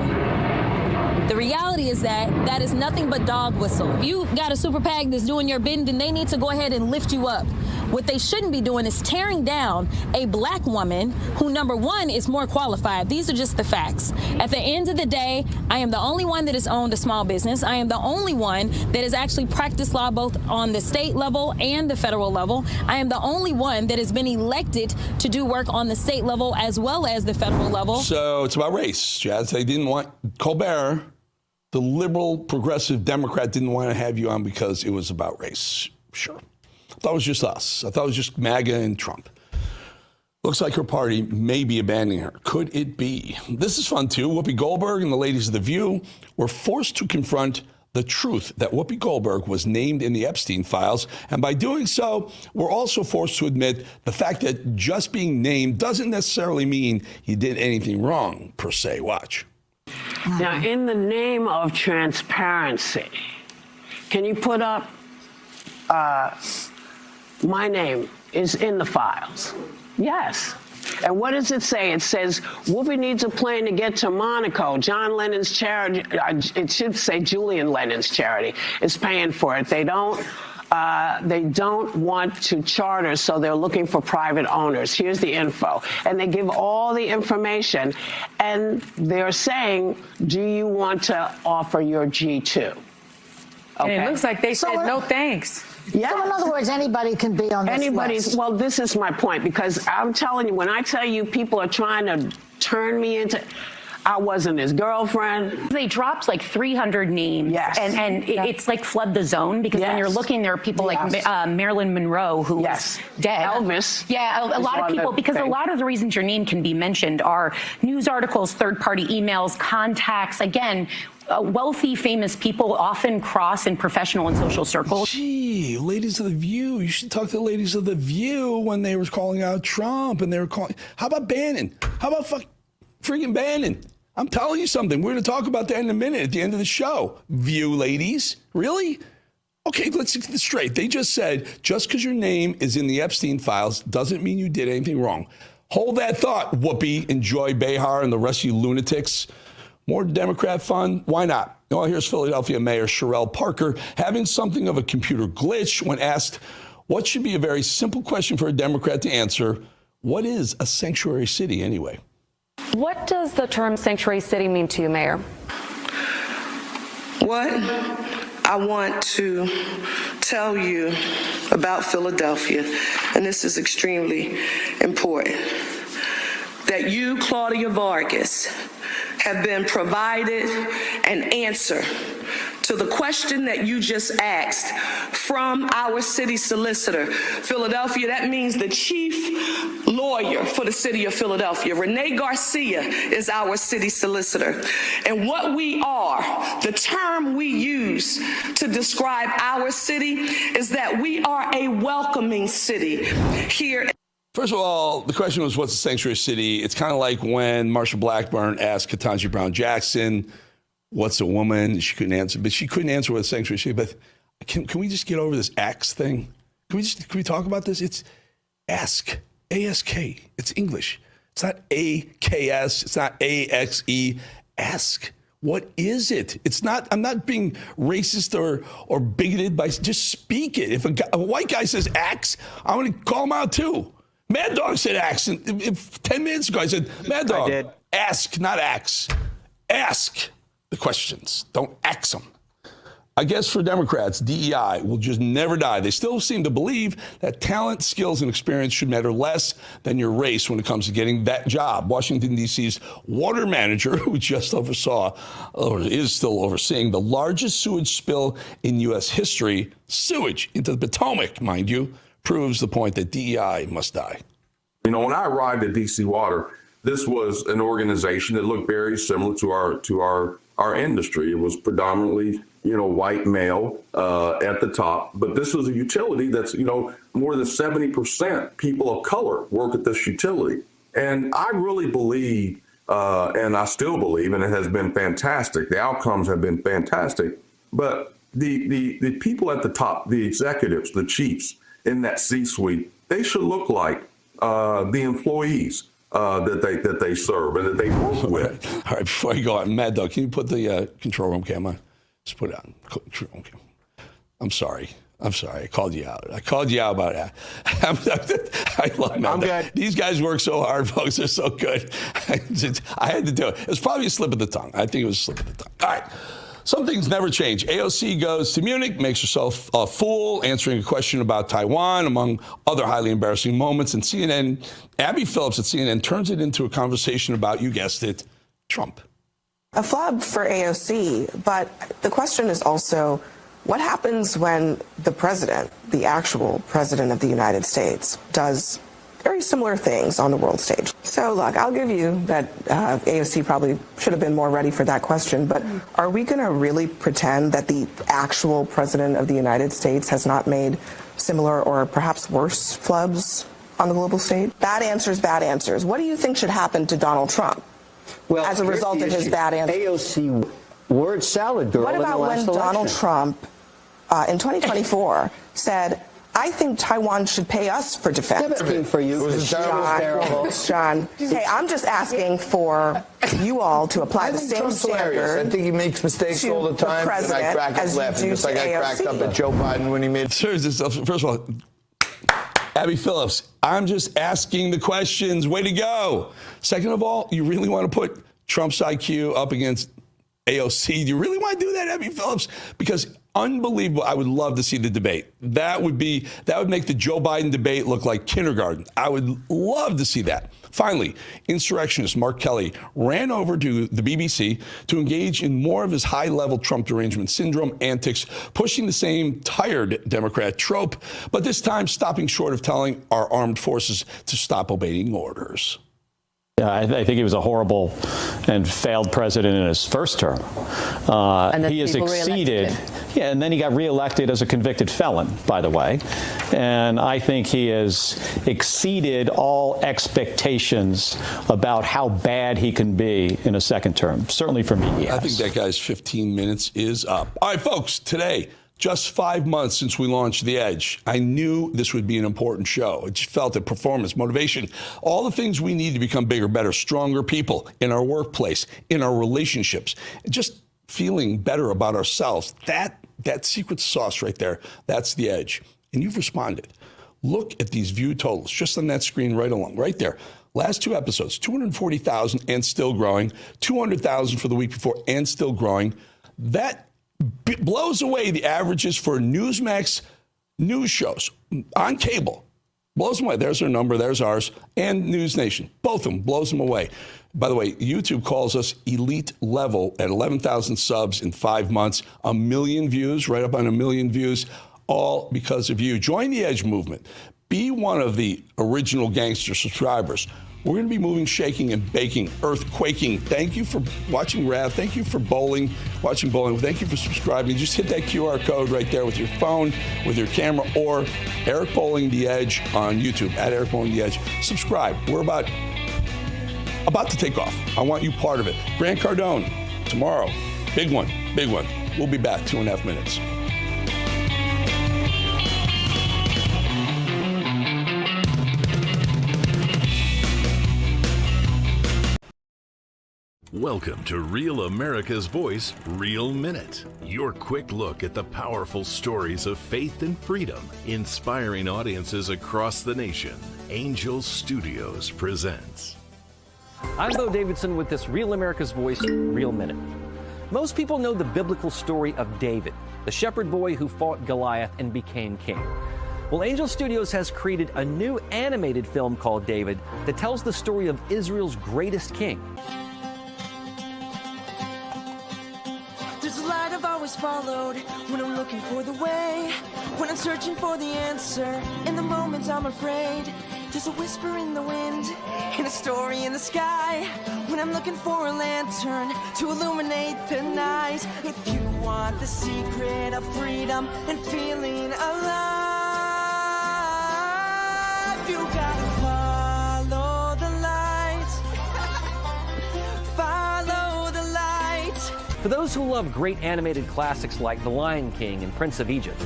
The reality is that is nothing but dog whistle. If you got a super PAC that's doing your bidding, then they need to go ahead and lift you up. What they shouldn't be doing is tearing down a black woman who, number one, is more qualified. These are just the facts. At the end of the day, I am the only one that has owned a small business. I am the only one that has actually practiced law both on the state level and the federal level. I am the only one that has been elected to do work on the state level as well as the federal level. So it's about race, Jazz. They didn't want Colbert, the liberal progressive Democrat, didn't want to have you on because it was about race. Sure. I thought it was just us. I thought it was just MAGA and Trump. Looks like her party may be abandoning her. Could it be? This is fun, too. Whoopi Goldberg and the ladies of The View were forced to confront the truth that Whoopi Goldberg was named in the Epstein files. And by doing so, we're also forced to admit the fact that just being named doesn't necessarily mean you did anything wrong, per se. Watch. Now, in the name of transparency, can you put up my name is in the files? Yes. And what does it say? It says Whoopi needs a plane to get to Monaco. John Lennon's charity, it should say Julian Lennon's charity, is paying for it. They don't want to charter, so they're looking for private owners. Here's the info. And they give all the information, and they're saying, do you want to offer your G2? Okay. And it looks like they said no thanks. Yeah. So in other words, anybody can be on this list. Well, this is my point, because I'm telling you, when I tell you people are trying to turn me into, I wasn't his girlfriend. They dropped like 300 names. Yes. And it's like flood the zone, because when you're looking, there are people like Marilyn Monroe, who is dead. Elvis. Yeah, a lot of people, because a lot of the reasons your name can be mentioned are news articles, third-party emails, contacts. Again, wealthy, famous people often cross in professional and social circles. Gee, ladies of The View. You should talk to the ladies of The View when they were calling out Trump, and they were calling. How about Bannon? How about freaking Bannon? I'm telling you something. We're going to talk about that in a minute at the end of the show. View, ladies. Really? Okay, let's get this straight. They just said, just because your name is in the Epstein files doesn't mean you did anything wrong. Hold that thought, Whoopi and Joy Behar and the rest of you lunatics. More Democrat fun? Why not? Well, here's Philadelphia Mayor Sherelle Parker having something of a computer glitch when asked what should be a very simple question for a Democrat to answer. What is a sanctuary city anyway? What does the term sanctuary city mean to you, Mayor? What I want to tell you about Philadelphia, and this is extremely important, that you, Claudia Vargas, have been provided an answer to the question that you just asked from our city solicitor. Philadelphia, that means the chief lawyer for the city of Philadelphia. Renee Garcia is our city solicitor. And what we are, the term we use to describe our city is that we are a welcoming city here. First of all, the question was, what's a sanctuary city? It's kind of like when Marsha Blackburn asked Ketanji Brown Jackson, what's a woman? She couldn't answer, but she couldn't answer what a sanctuary city. But can we just get over this axe thing? Can we talk about this? It's ask, A-S-K. It's English. It's not A-K-S. It's not A-X-E. Ask. What is it? It's not, I'm not being racist or bigoted by, just speak it. If a white guy says axe, I'm going to call him out too. Mad Dog said axe. And if 10 minutes ago I said, Mad Dog, I did. Ask, not axe. Ask the questions. Don't axe them. I guess for Democrats, DEI will just never die. They still seem to believe that talent, skills, and experience should matter less than your race when it comes to getting that job. Washington, D.C.'s water manager, who just oversaw, or is still overseeing, the largest sewage spill in U.S. history, sewage into the Potomac, mind you, proves the point that DEI must die. You know, when I arrived at DC Water, this was an organization that looked very similar to our industry. It was predominantly, white male at the top, but this was a utility that's, more than 70% people of color work at this utility. And I really believe, and I still believe, and it has been fantastic. The outcomes have been fantastic, but the people at the top, the executives, the chiefs in that C-suite, they should look like the employees that they serve and that they work with. All right, before I go on, Mad Dog, can you put the control room cam on? Just put it on. Control room cam. I'm sorry. I called you out. About that. I love Mad Dog. Good. These guys work so hard, folks. They're so good. I had to do it. It was probably a slip of the tongue. I think it was a slip of the tongue. All right. Some things never change. AOC goes to Munich, makes herself a fool, answering a question about Taiwan, among other highly embarrassing moments. And CNN, Abby Phillips at CNN turns it into a conversation about, you guessed it, Trump. A flub for AOC, but the question is also, what happens when the president, the actual president of the United States, does very similar things on the world stage? So look, I'll give you that AOC probably should have been more ready for that question, but are we going to really pretend that the actual president of the United States has not made similar or perhaps worse flubs on the global stage? Bad answers. What do you think should happen to Donald Trump as a result of his bad answers? AOC word salad girl. What about when Donald Trump in 2024 said, I think Taiwan should pay us for defense? For you, John, hey, I'm just asking for you all to apply the same standard. I think he makes mistakes all the time. And I crack up laughing, just like I cracked up at Joe Biden when he made. First of all, Abby Phillips, I'm just asking the questions. Way to go. Second of all, you really want to put Trump's IQ up against AOC? Do you really want to do that, Abby Phillips? Because unbelievable. I would love to see the debate. That would make the Joe Biden debate look like kindergarten. I would love to see that. Finally, insurrectionist Mark Kelly ran over to the BBC to engage in more of his high-level Trump derangement syndrome antics, pushing the same tired Democrat trope, but this time stopping short of telling our armed forces to stop obeying orders. Yeah, I think he was a horrible and failed president in his first term. He has exceeded Yeah, and then he got reelected as a convicted felon, by the way. And I think he has exceeded all expectations about how bad he can be in a second term. Certainly for me, yes. I think that guy's 15 minutes is up. All right, folks, today, just 5 months since we launched The Edge, I knew this would be an important show. I just felt that performance, motivation, all the things we need to become bigger, better, stronger people in our workplace, in our relationships, just feeling better about ourselves. That secret sauce right there, that's The Edge. And you've responded. Look at these view totals just on that screen right there. Last 2 episodes, 240,000 and still growing, 200,000 for the week before and still growing. That blows away the averages for Newsmax news shows on cable. Blows them away. There's their number, there's ours, and News Nation. Both of them blows them away. By the way, YouTube calls us elite level at 11,000 subs in 5 months, 1 million views, right up on 1 million views, all because of you. Join the Edge movement. Be one of the original gangster subscribers. We're going to be moving, shaking, and baking, earthquaking. Thank you for watching Rav. Thank you for watching bowling. Thank you for subscribing. Just hit that QR code right there with your phone, with your camera, or Eric Bowling The Edge on YouTube, at Eric Bowling The Edge. Subscribe. We're about to take off. I want you part of it. Grant Cardone, tomorrow. Big one, big one. We'll be back 2.5 minutes. Welcome to Real America's Voice, Real Minute. Your quick look at the powerful stories of faith and freedom, inspiring audiences across the nation. Angel Studios presents. I'm Bo Davidson with this Real America's Voice, Real Minute. Most people know the biblical story of David, the shepherd boy who fought Goliath and became king. Well, Angel Studios has created a new animated film called David that tells the story of Israel's greatest king. There's a light I've always followed when I'm looking for the way, when I'm searching for the answer. In the moments I'm afraid, there's a whisper in the wind and a story in the sky. When I'm looking for a lantern to illuminate the night. If you want the secret of freedom and feeling alive, you gotta follow the light. Follow the light. For those who love great animated classics like The Lion King and Prince of Egypt,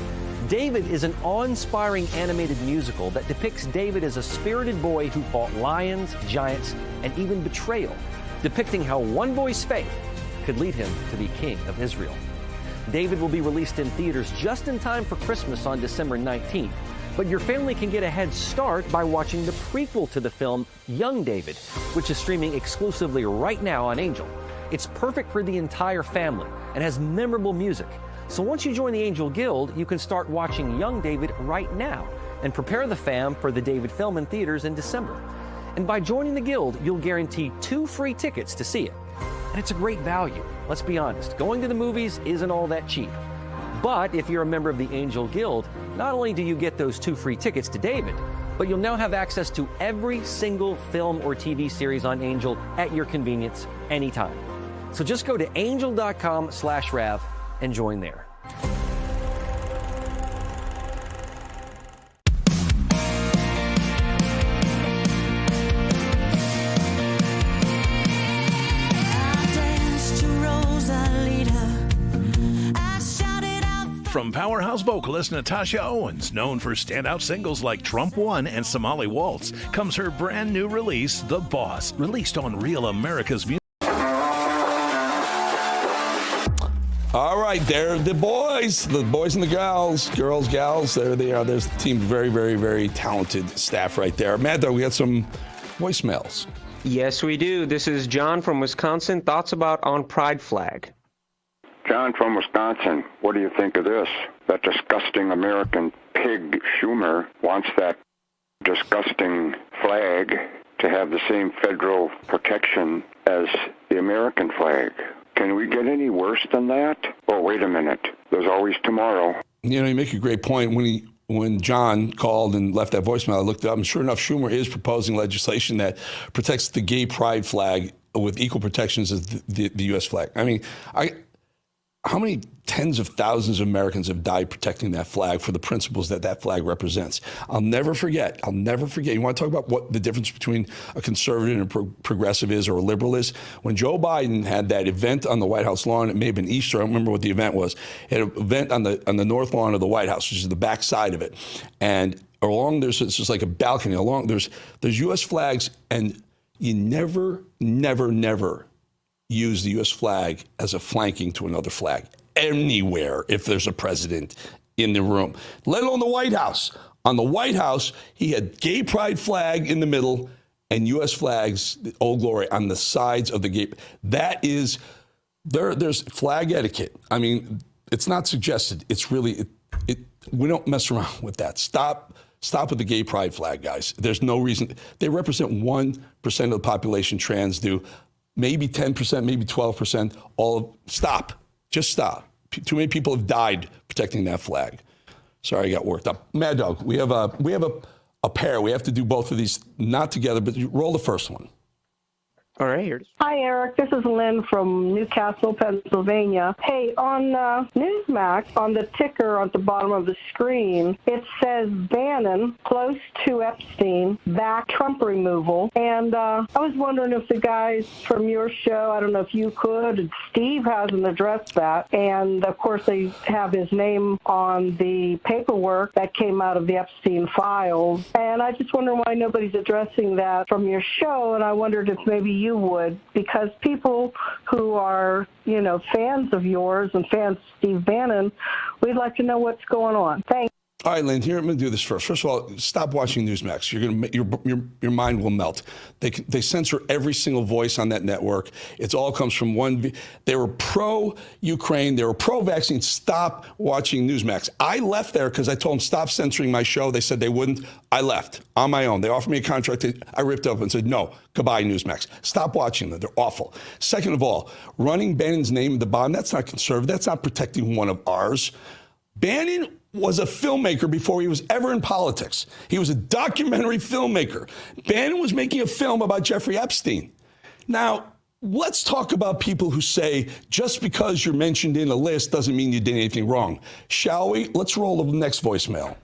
David is an awe-inspiring animated musical that depicts David as a spirited boy who fought lions, giants, and even betrayal, depicting how one boy's faith could lead him to be king of Israel. David will be released in theaters just in time for Christmas on December 19th, but your family can get a head start by watching the prequel to the film, Young David, which is streaming exclusively right now on Angel. It's perfect for the entire family and has memorable music. So once you join the Angel Guild, you can start watching Young David right now and prepare the fam for the David film in theaters in December. And by joining the Guild, you'll guarantee 2 free tickets to see it. And it's a great value. Let's be honest, going to the movies isn't all that cheap. But if you're a member of the Angel Guild, not only do you get those 2 free tickets to David, but you'll now have access to every single film or TV series on Angel at your convenience anytime. So just go to angel.com/Rav and join there. From powerhouse vocalist Natasha Owens, known for standout singles like Trump One and Somali Waltz, comes her brand new release, The Boss, released on Real America's Music. All right, there are the boys and the gals, gals. There they are. There's the team. Very, very, very talented staff right there. Matt, though, we had some voicemails. Yes, we do. This is John from Wisconsin. Thoughts about on Pride flag? John from Wisconsin, what do you think of this? That disgusting American pig Schumer wants that disgusting flag to have the same federal protection as the American flag. Can we get any worse than that? Oh, wait a minute. There's always tomorrow. You know, you make a great point. When John called and left that voicemail, I looked it up, and sure enough, Schumer is proposing legislation that protects the gay pride flag with equal protections as the U.S. flag. I mean, how many tens of thousands of Americans have died protecting that flag for the principles that that flag represents? I'll never forget. You want to talk about what the difference between a conservative and a progressive is, or a liberal is? When Joe Biden had that event on the White House lawn, it may have been Easter, I don't remember what the event was. He had an event on the north lawn of the White House, which is the back side of it. And along it's just like a balcony. Along there's U.S. flags, and you never use the U.S. flag as a flanking to another flag anywhere if there's a president in the room, let alone the White House. On the White House, he had gay pride flag in the middle and U.S. flags, Old Glory, on the sides of the gate. That is, there's flag etiquette. I mean, it's not suggested. It's really, we don't mess around with that. Stop with the gay pride flag, guys. There's no reason. They represent 1% of the population, trans do. Maybe 10%, maybe 12%. Stop. Just stop. Too many people have died protecting that flag. Sorry, I got worked up. Mad Dog, we have a pair. We have to do both of these, not together, but roll the first one. All right, here it is. Hi, Eric. This is Lynn from Newcastle, Pennsylvania. Hey, on Newsmax, on the ticker at the bottom of the screen, it says Bannon, close to Epstein, back Trump removal. And I was wondering if the guys from your show, I don't know if you could, Steve hasn't addressed that. And, of course, they have his name on the paperwork that came out of the Epstein files. And I just wonder why nobody's addressing that from your show. And I wondered if maybe you would, because people who are, fans of yours and fans of Steve Bannon, we'd like to know what's going on. Thanks. All right, Lynn, here, I'm going to do this first. First of all, stop watching Newsmax. You're going to your mind will melt. They censor every single voice on that network. It all comes from one. They were pro-Ukraine. They were pro-vaccine. Stop watching Newsmax. I left there because I told them stop censoring my show. They said they wouldn't. I left on my own. They offered me a contract. I ripped up and said, no, goodbye, Newsmax. Stop watching them. They're awful. Second of all, running Bannon's name at the bottom, that's not conservative. That's not protecting one of ours. Bannon was a filmmaker before he was ever in politics. He was a documentary filmmaker. Bannon was making a film about Jeffrey Epstein. Now, let's talk about people who say just because you're mentioned in a list doesn't mean you did anything wrong. Shall we? Let's roll the next voicemail.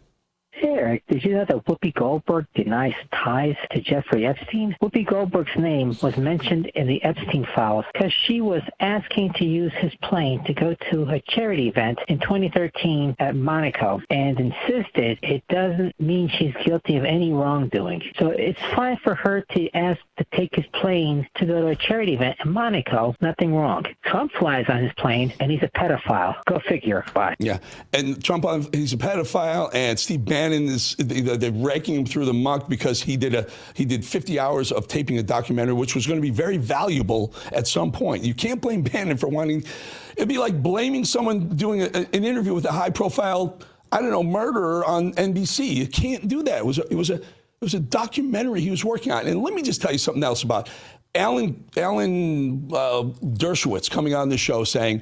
Hey, Eric, did you know that Whoopi Goldberg denies ties to Jeffrey Epstein? Whoopi Goldberg's name was mentioned in the Epstein files because she was asking to use his plane to go to a charity event in 2013 at Monaco and insisted it doesn't mean she's guilty of any wrongdoing. So it's fine for her to ask to take his plane to go to a charity event in Monaco. Nothing wrong. Trump flies on his plane and he's a pedophile. Go figure. Bye. Yeah. And Trump, he's a pedophile, and Steve Bannon is, they're raking him through the muck because he did 50 hours of taping a documentary, which was going to be very valuable at some point. You can't blame Bannon for wanting, it'd be like blaming someone doing an interview with a high profile, murderer on NBC. You can't do that. It was a documentary he was working on. And let me just tell you something else about Alan Dershowitz coming on the show saying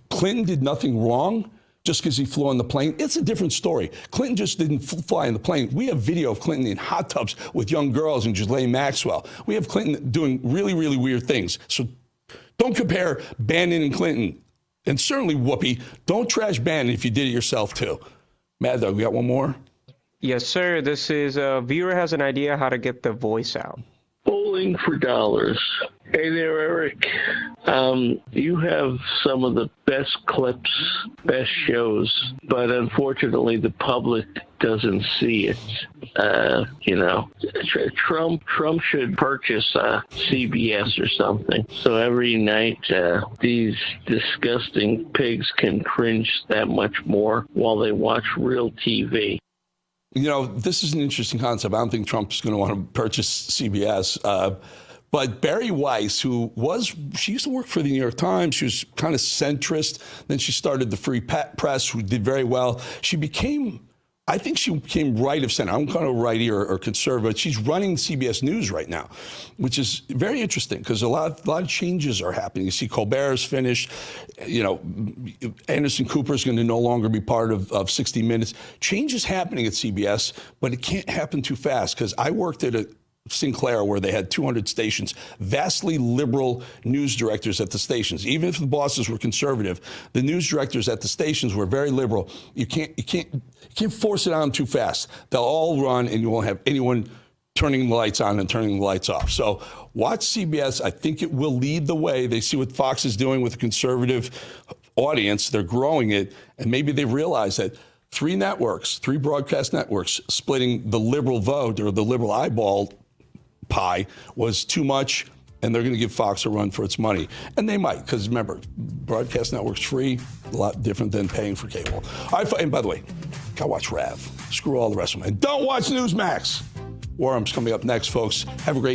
Clinton did nothing wrong just because he flew on the plane. It's a different story. Clinton just didn't fly on the plane. We have video of Clinton in hot tubs with young girls and Ghislaine Maxwell. We have Clinton doing really, really weird things. So don't compare Bannon and Clinton. And certainly Whoopi, don't trash Bannon if you did it yourself too. Mad Dog, we got one more? Yes, sir. This is a viewer has an idea how to get the voice out. Bowling for dollars. Hey there, Eric. You have some of the best clips, best shows, but unfortunately the public doesn't see it. Trump should purchase CBS or something. So every night these disgusting pigs can cringe that much more while they watch real TV. This is an interesting concept. I don't think Trump's going to want to purchase CBS. But Barry Weiss, she used to work for the New York Times. She was kind of centrist. Then she started the Free Press, who did very well. I think she became right of center. I'm kind of righty or conservative. She's running CBS News right now, which is very interesting because a lot of changes are happening. You see Colbert is finished. Anderson Cooper is going to no longer be part of 60 Minutes. Change is happening at CBS, but it can't happen too fast because I worked at Sinclair, where they had 200 stations, vastly liberal news directors at the stations. Even if the bosses were conservative, the news directors at the stations were very liberal. You can't force it on them too fast. They'll all run, and you won't have anyone turning the lights on and turning the lights off. So watch CBS. I think it will lead the way. They see what Fox is doing with a conservative audience. They're growing it, and maybe they realize that three broadcast networks, splitting the liberal vote or the liberal eyeball pie was too much, and they're going to give Fox a run for its money. And they might, because remember, broadcast network's free, a lot different than paying for cable. And by the way, go watch Rav. Screw all the rest of them. And don't watch Newsmax. Warham's coming up next, folks. Have a great